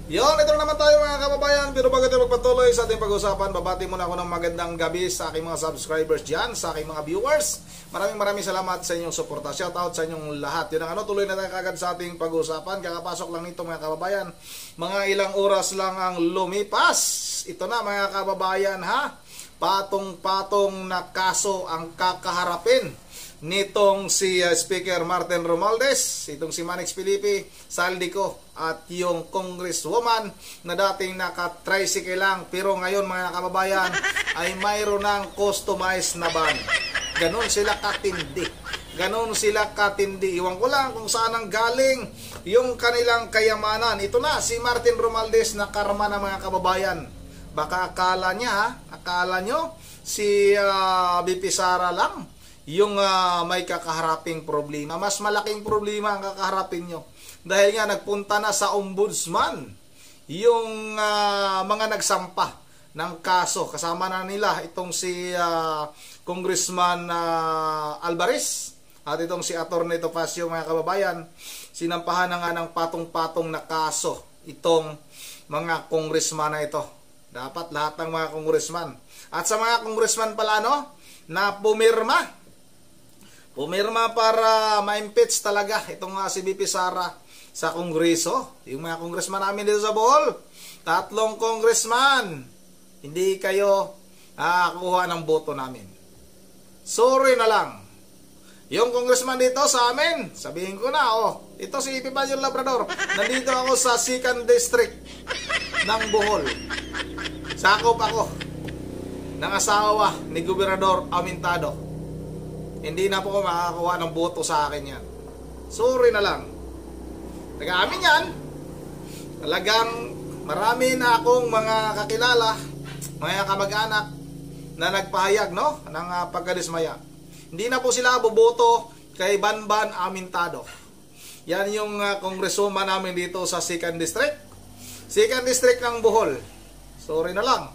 Yon, ito na naman tayo mga kababayan. Pero bago tayo magpatuloy sa ating pag-usapan, babati muna ako ng magandang gabi sa aking mga subscribers dyan, sa aking mga viewers. Maraming salamat sa inyong suporta. Shout out sa inyong lahat. Yun ang tuloy na tayo kagad sa ating pag-usapan. Kakapasok lang nito mga kababayan. Mga ilang oras lang ang lumipas. Ito na mga kababayan ha. Patong-patong na kaso ang kakaharapin nitong si Speaker Martin Romualdez, itong si Manix Felipe Saldico at yung congresswoman na dating naka-tricycle lang pero ngayon mga kababayan ay mayroon ng customized na van. Ganon sila katindi. Ganon sila katindi. Iwan ko lang kung saan ang galing yung kanilang kayamanan. Ito na si Martin Romualdez na karma na mga kababayan. Baka akala niya, akala nyo si BP Sara lang yung may kakaharaping problema. Mas malaking problema ang kakaharapin nyo. Dahil nga nagpunta na sa ombudsman yung mga nagsampa ng kaso. Kasama na nila itong si Congressman Alvarez at itong si Atty. Topacio mga kababayan. Sinampahan na nga ng patong-patong na kaso itong mga congressman na ito. Dapat lahat ng mga congressman. At sa mga congressman pala na pumirma para ma-impeach talaga itong si BP Sara sa Kongreso. Yung mga congressman namin dito sa Bohol, 3 congressman, hindi kayo kuha ng boto namin. Sorry na lang. Yung congressman dito sa amin, sabihin ko na, ito si Epifanio Labrador. Nandito ako sa 2nd District ng Bohol. Sakop ako ng asawa ni Gobernador Amintado. Hindi na po ako makakakuha ng boto sa akin yan. Sorry na lang. Nag-aamin yan. Talagang marami na akong mga kakilala, mga kamag-anak na nagpahayag ng pagkadismaya. Hindi na po sila boboto kay Banban Amintado. Yan yung congresswoman namin dito sa 2nd District. 2nd District ng Bohol. Sorry na lang.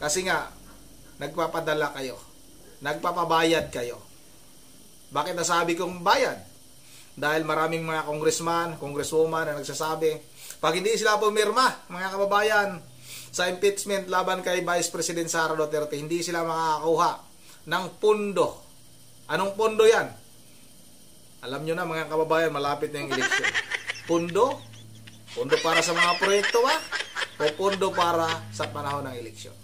Kasi nga, nagpapadala kayo. Nagpapabayad kayo. Bakit nasabi kong bayad? Dahil maraming mga congressman, congresswoman na nagsasabi, pag hindi sila pumirma, mga kababayan, sa impeachment laban kay Vice President Sara Duterte, hindi sila makakakuha ng pondo. Anong pondo yan? Alam nyo na mga kababayan, malapit na yung eleksyon. Pondo? Pondo para sa mga proyekto ba? O pondo para sa panahon ng eleksyon?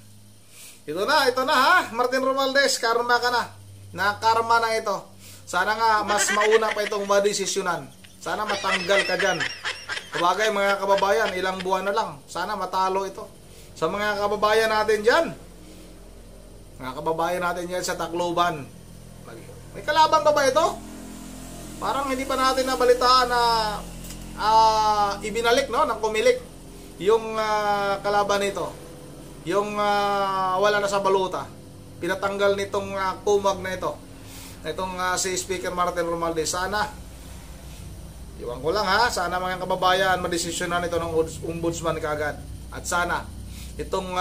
Ito na ha, Martin Romualdez, karma ka na. Nakarma na ito. Sana nga mas mauna pa itong madesisyonan. Sana matanggal ka dyan. Kabagay mga kababayan, ilang buwan na lang. Sana matalo ito. Sa mga kababayan natin dyan. Mga kababayan natin dyan sa Tacloban. May kalaban ba ito? Parang hindi pa natin nabalitaan na ibinalik ng kumilik yung kalaban nito. Yung wala na sa baluta. Pinatanggal nitong kumag na ito. Itong si Speaker Martin Romualdez. Sana, iwan ko lang sana mga kababayan madesisyonan ito ng ombudsman kaagad. At sana, itong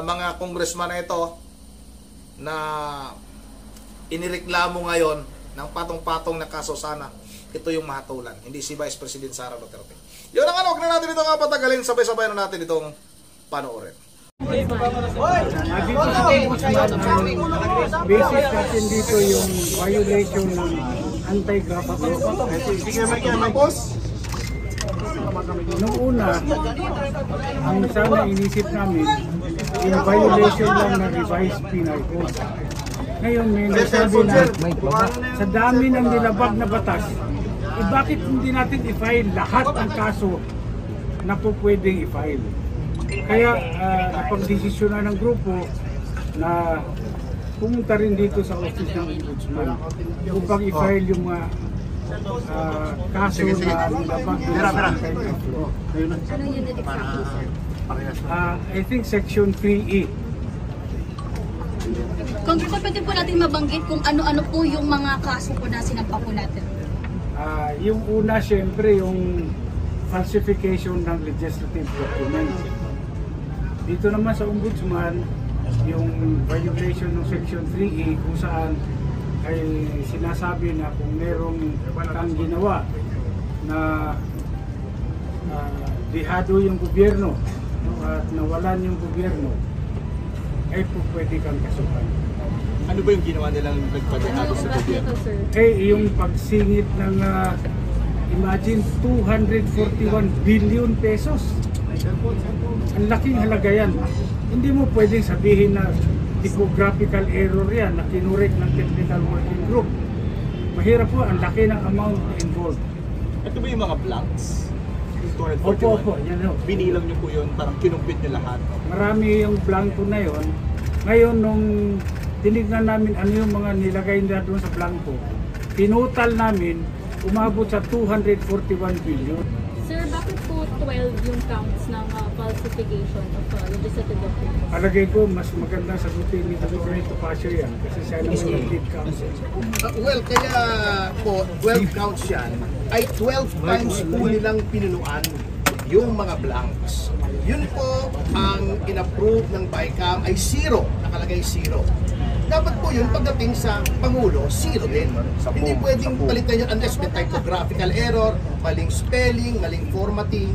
mga congressman na ito na inireklamo ngayon ng patong-patong na kaso, sana ito yung mahatulan. Hindi si Vice President Sara Duterte. Yun ang huwag na natin itong patagalin. Sabay-sabay na natin itong panoorin. Basic natin dito yung violation ng anti-graft. Noong una, ang sana inisip namin, yung violation lang ng revised penal code. Ngayon may nasabi na sa dami ng nilabag na batas, bakit hindi natin i-file lahat ng kaso na po pwedeng i-file? Kaya napagdesisyonan ng grupo na pumunta rin dito sa office ng ombudsman upang i-file yung mga kaso na nilabag na I think section 3E. Congressman, pwede po natin mabanggit kung ano-ano po yung mga kaso po na sinampa po natin? Yung una, syempre, yung falsification ng legislative documents. Dito naman sa ombudsman, yung violation ng section 3E kung saan ay sinasabi na kung merong kang ginawa na dihado yung gobyerno, no, at nawalan yung gobyerno, ay po pwede kang kasuhan. Ano ba yung ginawa nilang nagpadehado sa gobyerno? Yung pagsingit ng imagine 241 billion pesos. Ang laking halaga yan. Hindi mo pwedeng sabihin na typographical error yan na kinurek ng technical working group. Mahirap po, ang laki ng amount involved. Ito ba yung mga blanks? Yung 241? Opo, yan o. Binilang niyo po yun, parang kinumpit niyo lahat. Marami yung blanco na yon. Ngayon, nung tinignan namin ano yung mga nilagay nila doon sa blanco, pinutal namin, umabot sa 241 billion. Sir, bakit po 12 yung counts ng falsification of legislative documents? Palagay ko, mas magandang sagutin ni Dr. Topacio yan kasi siya naman yung lead counsel. Well, kaya po 12 counts yan ay 12 times po nilang pinunuan yung mga blanks. Yun po ang in-approve ng BICAM ay 0, nakalagay 0. Dapat po yun pagdating sa Pangulo, 0 din. Hindi pwedeng palitan yun unless may typographical error, maling spelling, maling formatting,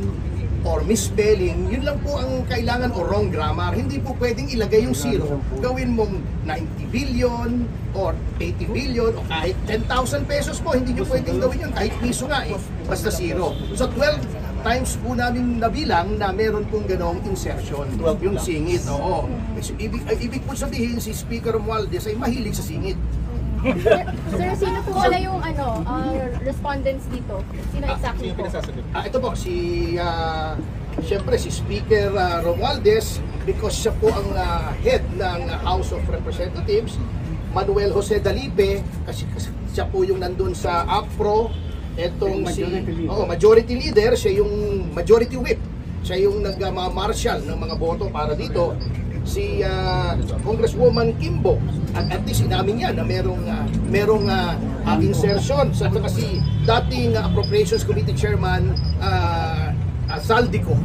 or misspelling. Yun lang po ang kailangan o wrong grammar. Hindi po pwedeng ilagay yung 0. Gawin mong 90 billion or 80 billion o kahit 10,000 pesos po. Hindi nyo pwedeng gawin yun kahit piso nga eh. Basta 0. So 12 times po namin nabilang na meron pong ganong insertion, yung singit. Oo. So, ibig po sabihin si Speaker Romualdez ay mahilig sa singit. Sir, sino po wala yung respondents dito? Sino exactly Sino po? pinasasagot? Ito po, siyempre si Speaker Romualdez because siya po ang head ng House of Representatives. Manuel Jose Dalipe, kasi siya po yung nandun sa APRO. Etong majority leader, siya yung majority whip. Siya yung nag-marshal ng mga boto para dito. Si Congresswoman Kimbo, at least inamin niya na merong insertion. Sa si dating Appropriations Committee Chairman Saldico.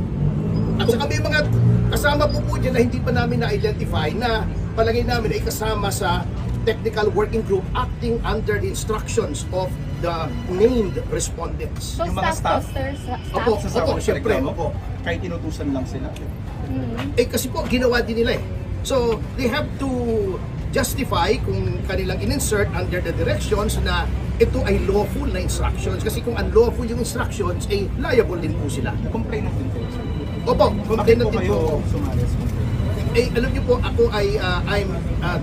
At saka may mga kasama po dyan na hindi pa namin na-identify na palagay namin ay kasama sa technical working group acting under the instructions of the named respondents. So, Yung mga staff? Opo, syempre. Opo. Kahit inutusan lang sila. Kasi po, ginawa din nila eh. So, they have to justify kung kanilang in-insert under the directions na ito ay lawful na instructions. Kasi kung unlawful yung instructions, ay liable din po sila. Complainant din po. Opo, complainant din Bakit po po. kayo sumali sa complaint? Alam niyo po, ako ay I'm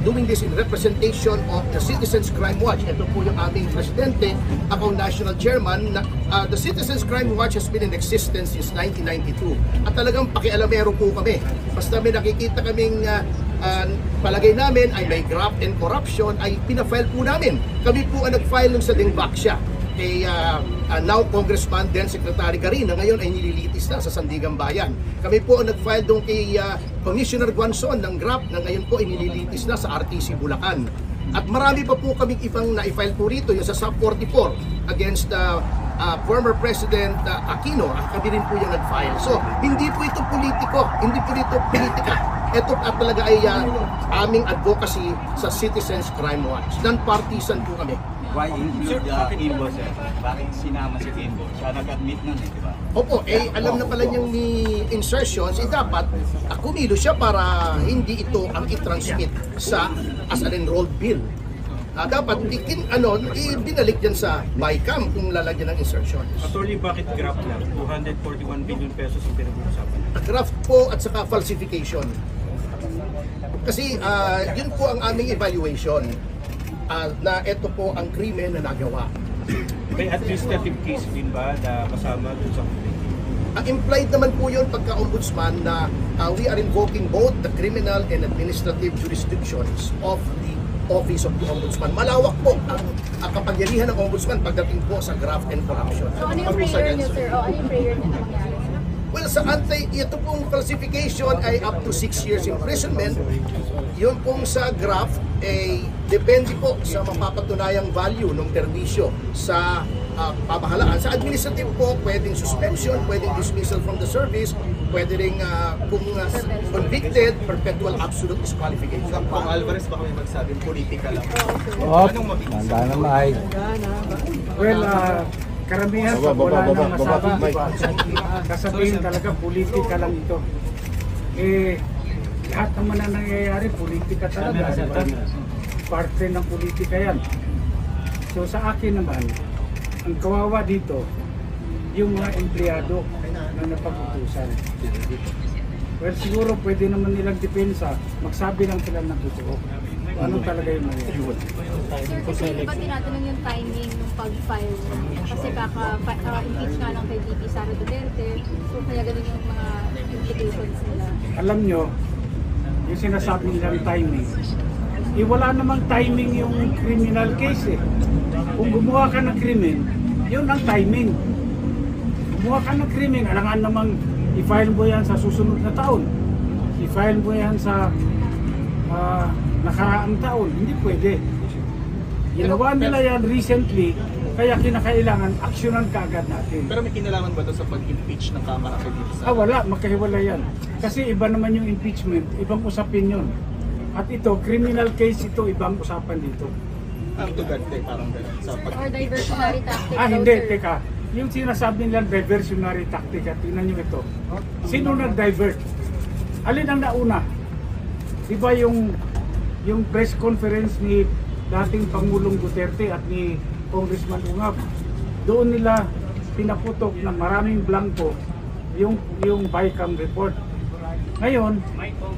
doing this in representation of the Citizens Crime Watch. Ito po yung aming presidente, ako national chairman. The Citizens Crime Watch has been in existence since 1992. At talagang pakialamero po kami. Basta may nakikita kaming palagay namin ay may graft and corruption, ay pinafile po namin. Kami po ang nag-file nung sa Dingbaksya. Now Congressman then Secretary Karin na ngayon ay nililitis na sa Sandigan Bayan. Kami po ang nag-file doon kay Commissioner Guanzon ng GRAP na ngayon po ay nililitis na sa RTC Bulacan. At marami pa po kaming ibang na-file po rito, yung sa Sub 44 against former President Aquino. Kami rin po yung nag-file. So, hindi po ito politiko, hindi po ito politika. Ito at talaga ay aming advocacy sa Citizens Crime Watch. Non-partisan po kami. Why include Kimbo, sir? Bakit sinama si Kimbo? Siya nag-admit nun eh, di ba? Opo, alam na pala niyang ni insertions, dapat kumilo siya para hindi ito ang i-transmit as an enrolled bill. Dapat binalik dyan sa BICAM kung lalagyan ng insertions. Attorney, bakit graft lang? 241 billion pesos ang pinag-uusapan. Graft po at saka falsification. Kasi yun po ang aming evaluation. Na ito po ang krimen na nagawa. May administrative case din ba na kasama dun sa complaint? Implied naman po yun pagka-ombudsman na we are invoking both the criminal and administrative jurisdictions of the Office of the Ombudsman. Malawak po ang kapangyarihan ng Ombudsman pagdating po sa graft and corruption. So, ano yung prayer niyo, sir? Ano yung prayer niyo na mangyari? Well, ito pong falsification ay up to 6 years imprisonment. Yun pong sa graft ay depende po sa mapapatunayang value ng permisyo sa pamahalaan. Sa administrative po, pwedeng suspension, pwedeng dismissal from the service, pwede rin kung convicted, perpetual absolute disqualification. Kung Alvarez, baka may magsabing politika lang. Oh, Anong mabibig? handa na may. Well, karamihan pag wala nang masabi, diba? Kasabihin talaga politika lang ito. Lahat naman na nangyayari, politika talaga. Diba? Parte ng politika yan. So sa akin naman, ang kawawa dito, yung mga empleyado na napag-utusan. Well, siguro pwede naman nilang depensa, magsabi lang sila ng totoo. Ano talaga yung nangyayari. Sir, kasi ba tinatanong yung timing ng pag-file? Kasi kaka-impeach nga lang kay VP Sara Duterte, so kaya ganun yung mga implications nila. Alam nyo, yung sinasabi nilang timing, wala namang timing yung criminal case eh. Kung gumawa ka ng krimen, yun ang timing. Gumawa ka ng krimen, alangan namang i-file mo yan sa susunod na taon. I-file mo yan sa nakaraang taon. Hindi pwede. Ginawa nila yan recently, kaya kinakailangan aksyonan kaagad natin. Pero may kinalaman ba ito sa pag-impeach ng Kamara kay VP Sara? Wala, magkahiwala yan. Kasi iba naman yung impeachment, ibang usapin yun. At ito, criminal case ito, ibang usapan dito. Ito gante, parang gano'n. Sa Or diversionary tactic. Hindi, teka. Yung sinasabi nilang diversionary tactic, at tingnan nyo ito. Sino nag-divert? Alin ang nauna? Diba yung press conference ni dating Pangulong Duterte at ni Congressman Ungab, doon nila pinaputok ng maraming blanco yung BICAM report. Ngayon,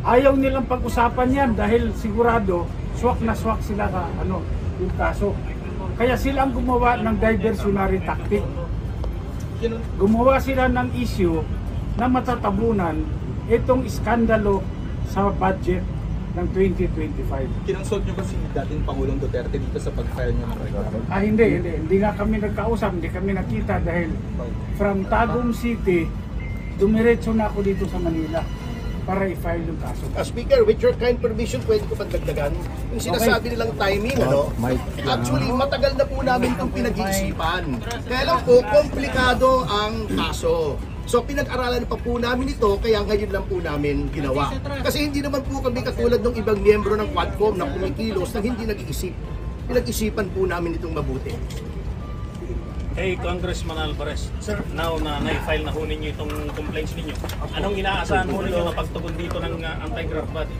ayaw nilang pag-usapan yan dahil sigurado swak na swak sila sa yung kaso. Kaya sila ang gumawa ng diversionary tactic. Gumawa sila ng issue na matatabunan itong iskandalo sa budget ng 2025. Kinansod nyo ba si dating Pangulong Duterte dito sa pag-file niya ng reklamo? Hindi nga kami nagkausap, hindi kami nakita dahil from Tagum City, dumiretso na ako dito sa Manila para i-file yung kaso. Speaker, with your kind permission, pwede ko pandagdagan? Yung sinasabi nilang timing, actually, matagal na po namin itong pinag-iisipan. Kaya lang po, komplikado ang kaso. So pinag-aralan pa po namin ito, kaya ngayon lang po namin ginawa. Kasi hindi naman po kami katulad ng ibang miyembro ng Quadcom na kumikilos na hindi nag-iisip. Pinag-isipan po namin itong mabuti. Hey, Congressman Alvarez, sir, now na na-file na ho ninyo itong complaints ninyo, anong inaasahan ho ninyo na pagtugon dito ng anti-graft body?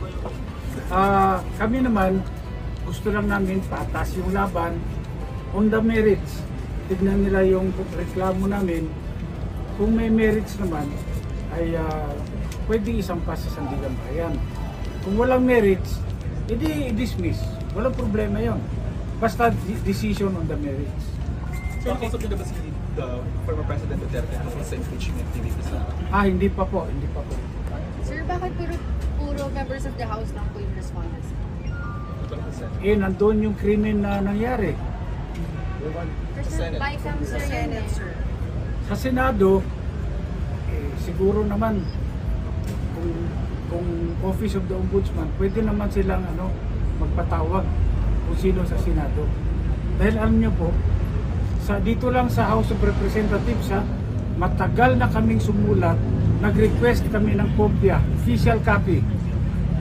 Kami naman, gusto lang namin patas yung laban on the merits. Tignan nila yung reklamo namin. Kung may merits naman, ay pwede isampas sa Sandigan Bayan. Kung walang merits, edi dismiss. Walang problema yon. Basta decision on the merits. So, nakausap nyo na ba si former President Duterte tungkol sa impeachment ni VP Sara? Hindi pa po. Sir, bakit puro members of the House lang po yung respondents? Nandun yung krimen na nangyari. Sir, BICAM, sir, Senate, sir. Sa Senado, siguro naman kung Office of the Ombudsman, pwede naman silang magpatawag kung sino sa Senado. Dahil alam nyo po, dito lang sa House of Representatives, matagal na kaming sumulat, nag-request kami ng kopya, official copy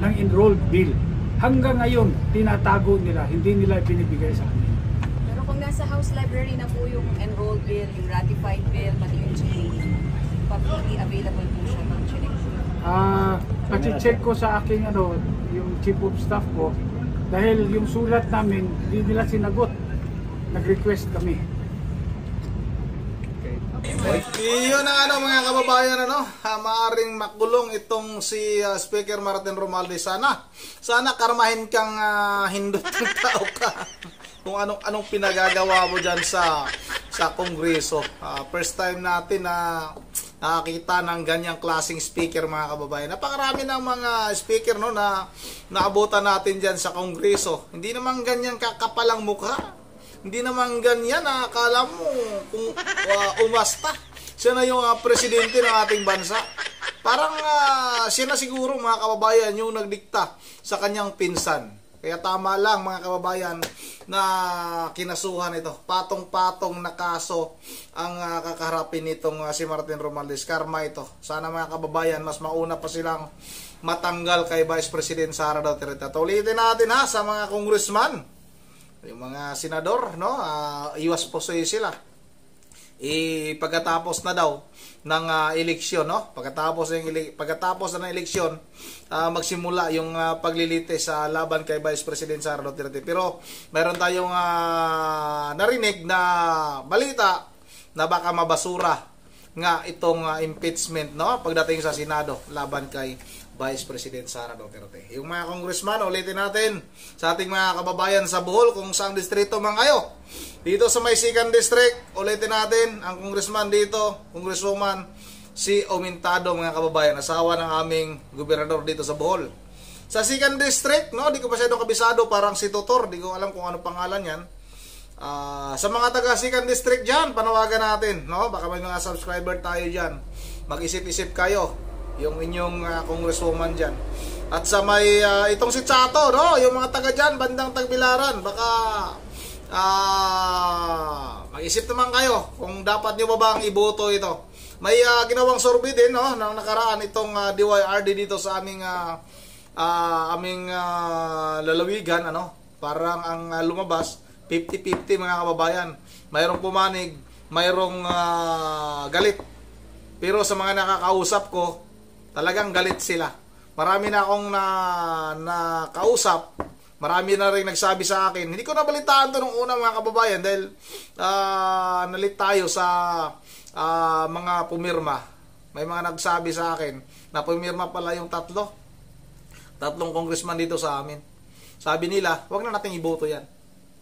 ng enrolled bill. Hanggang ngayon, tinatago nila, hindi nila binibigay sa amin. Kung nasa House Library na po yung enrolled bill, yung ratified bill, pati yung GA, publicly available po siya ng check. Pati-check ko sa aking yung chief of staff ko, dahil yung sulat namin, hindi nila sinagot. Nag-request kami. Iyon ang mga kababayan, maaring makulong itong si Speaker Martin Romualdez. Sana karmahin kang hindot ng tao ka. Kung anong pinagagawa mo dyan sa Kongreso. First time natin na nakakita ng ganyang klaseng speaker, mga kababayan. Napakarami ng mga speaker na naabutan natin dyan sa Kongreso. Hindi naman ganyan kakapalang mukha. Hindi naman ganyan na akala mo kung umasta. Siya na yung presidente ng ating bansa. Parang siya na siguro, mga kababayan, yung nagdikta sa kanyang pinsan. Kaya tama lang, mga kababayan, na kinasuhan ito. Patong-patong na kaso ang kakaharapin nitong si Martin Romualdez. Karma ito. Sana, mga kababayan, mas mauna pa silang matanggal kay Vice President Sara Duterte. Ulitin natin sa mga congressman, yung mga senador, iwas po sila. pagkatapos na daw ng eleksyon, no? Pagkatapos ng eleksyon, magsimula yung paglilitis sa laban kay Vice President Sara Duterte. Pero mayroon tayong narinig na balita na baka mabasura nga itong impeachment, no? Pagdating sa Senado laban kay Vice President Sara Duterte. Yung mga congressman, ulitin natin sa ating mga kababayan sa Bohol, kung saang distrito man kayo. Dito sa may 2nd District, ulitin natin, ang congressman dito, congresswoman, si Omintado, mga kababayan, asawa ng aming gobernador dito sa Bohol. Sa 2nd District, no, di ko masyadong kabisado, parang si Tutor, di ko alam kung ano pangalan yan. Sa mga taga 2nd District dyan, panawagan natin, no? Baka may mga subscriber tayo dyan. Mag-isip-isip kayo yung inyong congresswoman dyan. At sa may itong si Chato, no? Yung mga taga dyan, bandang Tagbilaran, baka mag-isip naman kayo kung dapat nyo ba bang iboto ito. May ginawang survey din, no, nang nakaraan itong DYRD dito sa aming lalawigan, ano? Parang ang lumabas 50-50, mga kababayan. Mayroong pumanig, mayroong galit. Pero sa mga nakakausap ko, talagang galit sila. Marami na akong nakausap, marami na rin nagsabi sa akin. Hindi ko nabalitaan to nung una, mga kababayan, dahil nalit tayo sa mga pumirma. May mga nagsabi sa akin na pumirma pala yung tatlong congressman dito sa amin. Sabi nila, wag na natin iboto yan.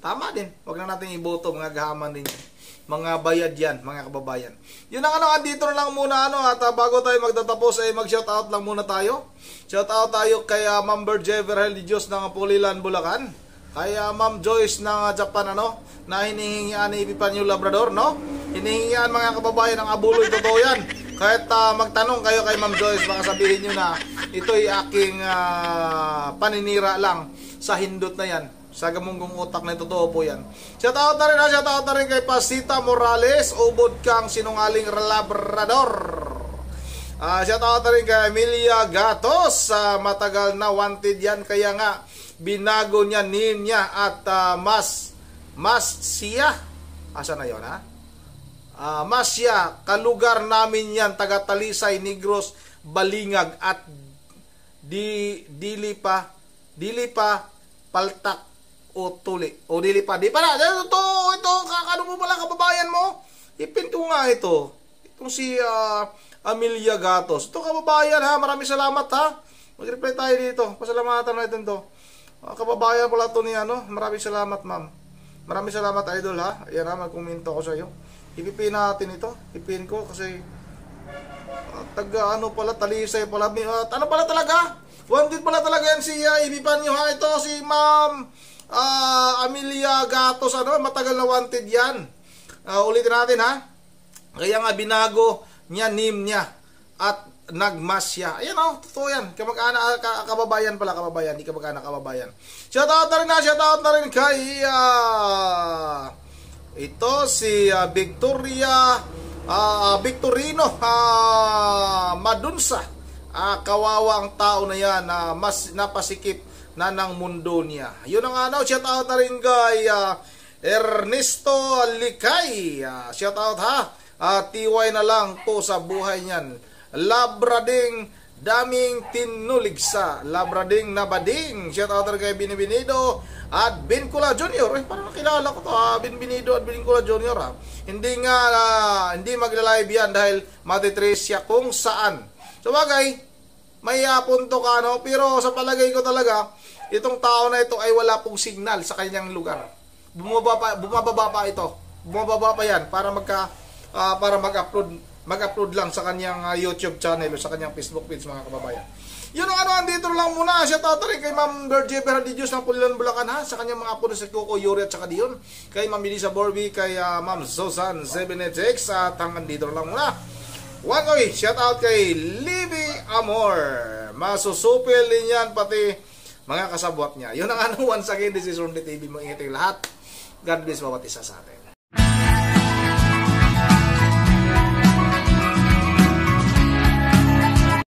Tama din, wag na natin iboto, mga gahaman din yan. Mga bayad yan, mga kababayan. Yun ang andito na lang muna, at bago tayo magtatapos ay mag-shoutout lang muna tayo. Shoutout tayo kay Ma'am Berje Verhel de Dios ng Pulilan, Bulacan. Kay Ma'am Joyce ng Japan, na hinihingian ni Epifanio Labrador, no? Hinihingian, mga kababayan, ang abuloy, totoo yan. Kahit magtanong kayo kay Ma'am Joyce, baka sabihin nyo na ito'y aking paninira lang sa hindot na yan. Sa gamunggong utak na totoo po yan. Shoutout na rin kay Pasita Morales, ubod kang sinungaling labrador. Shoutout na rin kay Emilia Gatos, matagal na wanted yan, kaya nga binago niya niya at mas siya. Asa na yun, ha? Masya, kalugar namin yan, taga Talisay, Negros, Balingag at dili pa paltak o tuli. O dili pa. Di pa na. Ito, kakano mo pala, kababayan mo? Ipinto nga ito. Itong si Amelia Gatos. Ito, kababayan, ha. Maraming salamat, ha. Mag-reply tayo dito. Pasalamatan natin to. Kababayan pala ito ni Maraming salamat, ma'am. Maraming salamat, idol, ha. Ayan, ha. Magkomento ako sa iyo. Ipipin natin ito. Ipin ko kasi taga pala, Talisay pala. Ano pala talaga? Wanted pala talaga yan si Epifanio, ha. Ito si Ma'am Amelia Gatos, matagal na wanted yan. Ulitin natin, ha. Kaya nga binago niya niya at nagmasya. Ayan, totoo yan. Kababayan pala, kababayan, di kamag-anak, kababayan. Shoutout na rin kay ito si Victorino Madunsa. Kawawang tao na yan, mas napasikip na ng mundo niya. Yun ang shoutout na rin kay Ernesto Likay. Shoutout, ha. TY na lang po sa buhay niyan. Labrading daming tinuligsa. Labrading nabading. Shoutout na kay Binibinido at Bincula Jr. Parang nakilala ko to, Binibinido at Bincula Jr. Hindi magla-live yan dahil matitrace siya kung saan. So bagay, may punto ka, pero sa palagay ko talaga, itong tao na ito ay wala pong signal sa kanyang lugar. Bumababa pa ito. Bumababa pa yan para mag-upload lang sa kanyang YouTube channel o sa kanyang Facebook page, mga kababayan. Yun ang andito lang muna. Shoutout rin kay Ma'am Berje Verhel de Dios ng Pulilan, Bulacan, ha, sa kanyang mga apo na si Coco, Yuri at saka Dion. Kay Ma'am Melissa Borby, kay Ma'am Susan 786 at hanggang dito lang muna. Shoutout kay Libby Amor. Masusupil din yan pati mga kasabwat niya. Yun ang once again, this is Ronde TV. Mo ingat yung lahat. God bless bawat isa sa atin.